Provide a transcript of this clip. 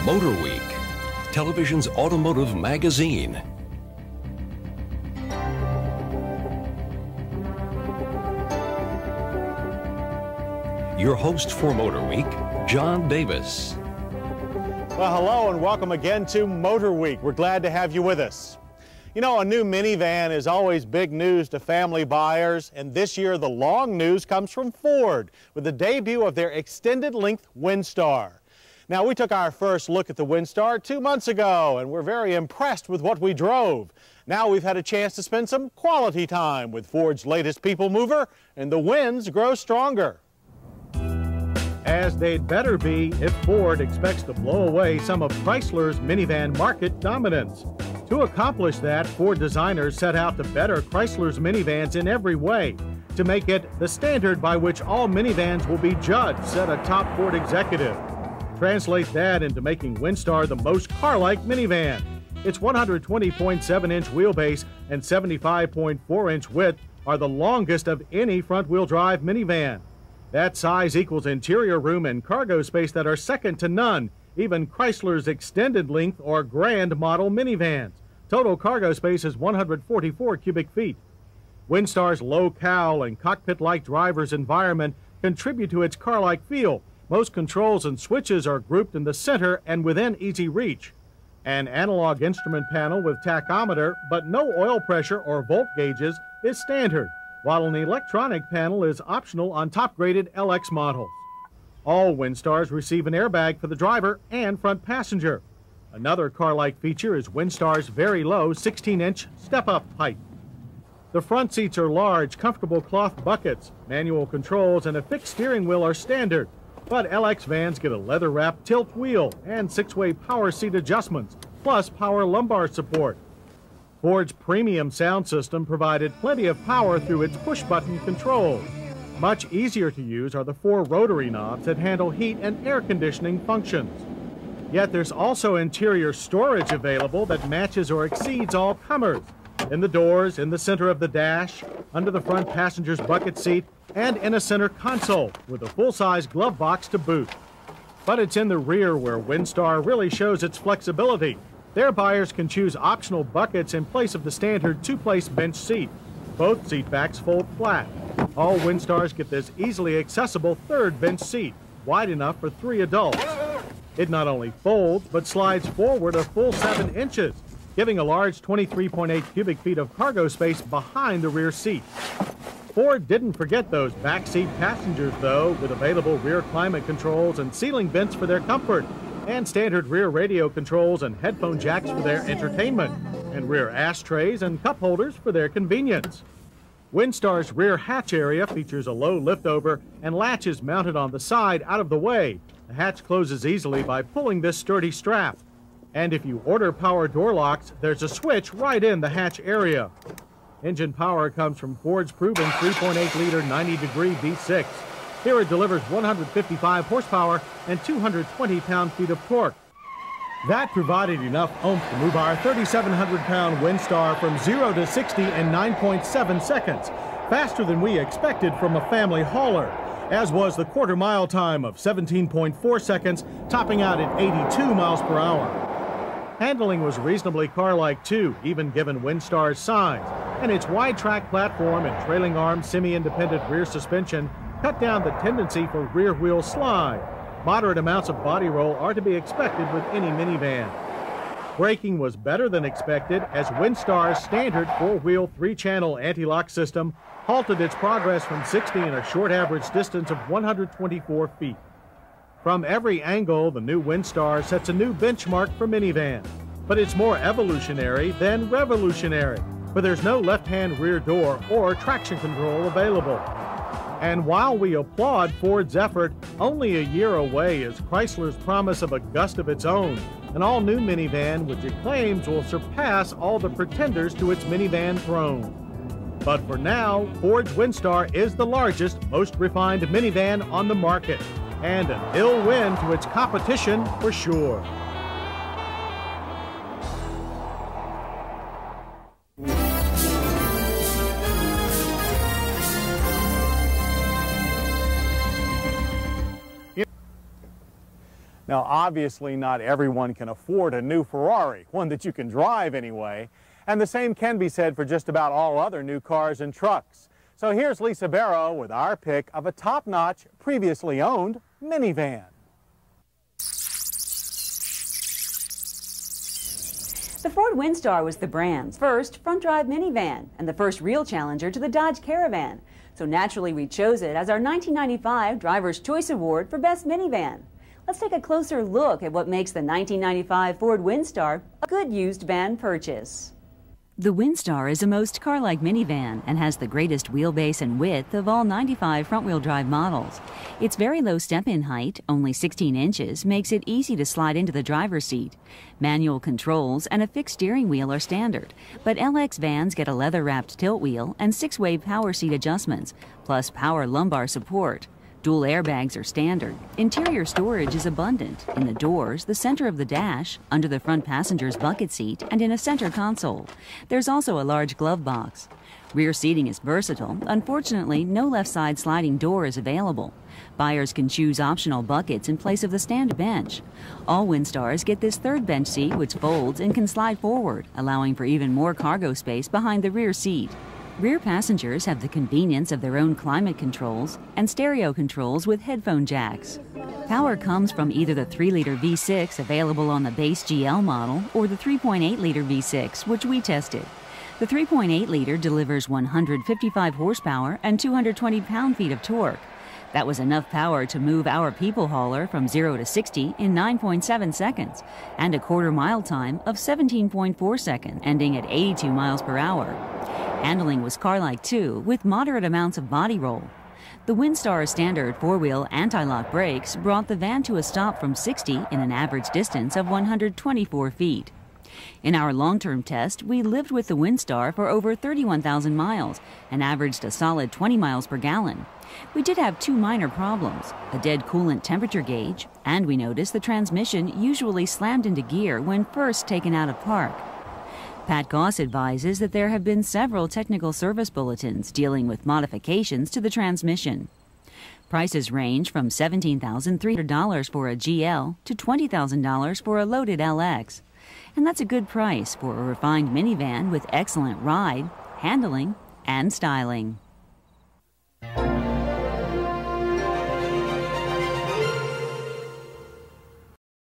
Motorweek, television's automotive magazine. Your host for Motorweek, John Davis. Well, hello and welcome again to Motorweek. We're glad to have you with us. You know, a new minivan is always big news to family buyers, and this year the long news comes from Ford with the debut of their extended-length Windstar. Now, we took our first look at the Windstar 2 months ago, and we're very impressed with what we drove. Now we've had a chance to spend some quality time with Ford's latest people mover, and the winds grow stronger. As they'd better be if Ford expects to blow away some of Chrysler's minivan market dominance. To accomplish that, Ford designers set out to better Chrysler's minivans in every way, to make it the standard by which all minivans will be judged, said a top Ford executive. Translate that into making Windstar the most car-like minivan. Its 120.7-inch wheelbase and 75.4-inch width are the longest of any front-wheel drive minivan. That size equals interior room and cargo space that are second to none, even Chrysler's extended length or grand model minivans. Total cargo space is 144 cubic feet. Windstar's low cowl and cockpit-like driver's environment contribute to its car-like feel. Most controls and switches are grouped in the center and within easy reach. An analog instrument panel with tachometer, but no oil pressure or volt gauges, is standard, while an electronic panel is optional on top-graded LX models. All Windstars receive an airbag for the driver and front passenger. Another car-like feature is Windstar's very low 16-inch step-up height. The front seats are large, comfortable cloth buckets. Manual controls and a fixed steering wheel are standard, but LX vans get a leather-wrapped tilt wheel and 6-way power seat adjustments, plus power lumbar support. Ford's premium sound system provided plenty of power through its push-button controls. Much easier to use are the 4 rotary knobs that handle heat and air conditioning functions. Yet there's also interior storage available that matches or exceeds all comers. In the doors, in the center of the dash, under the front passenger's bucket seat, and in a center console with a full-size glove box to boot. But it's in the rear where Windstar really shows its flexibility. Their buyers can choose optional buckets in place of the standard 2-place bench seat. Both seat backs fold flat. All Windstars get this easily accessible third bench seat, wide enough for 3 adults. It not only folds, but slides forward a full 7 inches, giving a large 23.8 cubic feet of cargo space behind the rear seat. Ford didn't forget those backseat passengers, though, with available rear climate controls and ceiling vents for their comfort, and standard rear radio controls and headphone jacks for their entertainment, and rear ashtrays and cup holders for their convenience. Windstar's rear hatch area features a low liftover and latches mounted on the side out of the way. The hatch closes easily by pulling this sturdy strap. And if you order power door locks, there's a switch right in the hatch area. Engine power comes from Ford's proven 3.8-liter 90-degree V6. Here it delivers 155 horsepower and 220 pound-feet of torque. That provided enough oomph to move our 3,700-pound Windstar from 0 to 60 in 9.7 seconds, faster than we expected from a family hauler, as was the quarter-mile time of 17.4 seconds, topping out at 82 miles per hour. Handling was reasonably car-like, too, even given Windstar's size, and its wide-track platform and trailing arm semi-independent rear suspension cut down the tendency for rear-wheel slide. Moderate amounts of body roll are to be expected with any minivan. Braking was better than expected as Windstar's standard 4-wheel 3-channel anti-lock system halted its progress from 60 in a short average distance of 124 feet. From every angle, the new Windstar sets a new benchmark for minivans, but it's more evolutionary than revolutionary, for there's no left-hand rear door or traction control available. And while we applaud Ford's effort, only a year away is Chrysler's promise of a gust of its own, an all-new minivan which it claims will surpass all the pretenders to its minivan throne. But for now, Ford's Windstar is the largest, most refined minivan on the market, and an ill win to its competition for sure. Now, obviously, not everyone can afford a new Ferrari, one that you can drive anyway, and the same can be said for just about all other new cars and trucks. So here's Lisa Barrow with our pick of a top-notch, previously owned minivan. The Ford Windstar was the brand's first front-drive minivan and the first real challenger to the Dodge Caravan. So naturally, we chose it as our 1995 Driver's Choice Award for Best Minivan. Let's take a closer look at what makes the 1995 Ford Windstar a good used van purchase. The Windstar is a most car-like minivan and has the greatest wheelbase and width of all 95 front-wheel drive models. Its very low step-in height, only 16 inches, makes it easy to slide into the driver's seat. Manual controls and a fixed steering wheel are standard, but LX vans get a leather-wrapped tilt wheel and 6-way power seat adjustments, plus power lumbar support. Dual airbags are standard. Interior storage is abundant in the doors, the center of the dash, under the front passenger's bucket seat, and in a center console. There's also a large glove box. Rear seating is versatile. Unfortunately, no left side sliding door is available. Buyers can choose optional buckets in place of the standard bench. All Windstars get this third bench seat which folds and can slide forward, allowing for even more cargo space behind the rear seat. Rear passengers have the convenience of their own climate controls and stereo controls with headphone jacks. Power comes from either the 3-liter V6 available on the base GL model or the 3.8-liter V6, which we tested. The 3.8-liter delivers 155 horsepower and 220 pound-feet of torque. That was enough power to move our people hauler from 0 to 60 in 9.7 seconds and a quarter-mile time of 17.4 seconds, ending at 82 miles per hour. Handling was car-like too, with moderate amounts of body roll. The Windstar standard 4-wheel anti-lock brakes brought the van to a stop from 60 in an average distance of 124 feet. In our long-term test, we lived with the Windstar for over 31,000 miles and averaged a solid 20 miles per gallon. We did have 2 minor problems, a dead coolant temperature gauge, and we noticed the transmission usually slammed into gear when first taken out of park. Pat Goss advises that there have been several technical service bulletins dealing with modifications to the transmission. Prices range from $17,300 for a GL to $20,000 for a loaded LX. And that's a good price for a refined minivan with excellent ride, handling, and styling.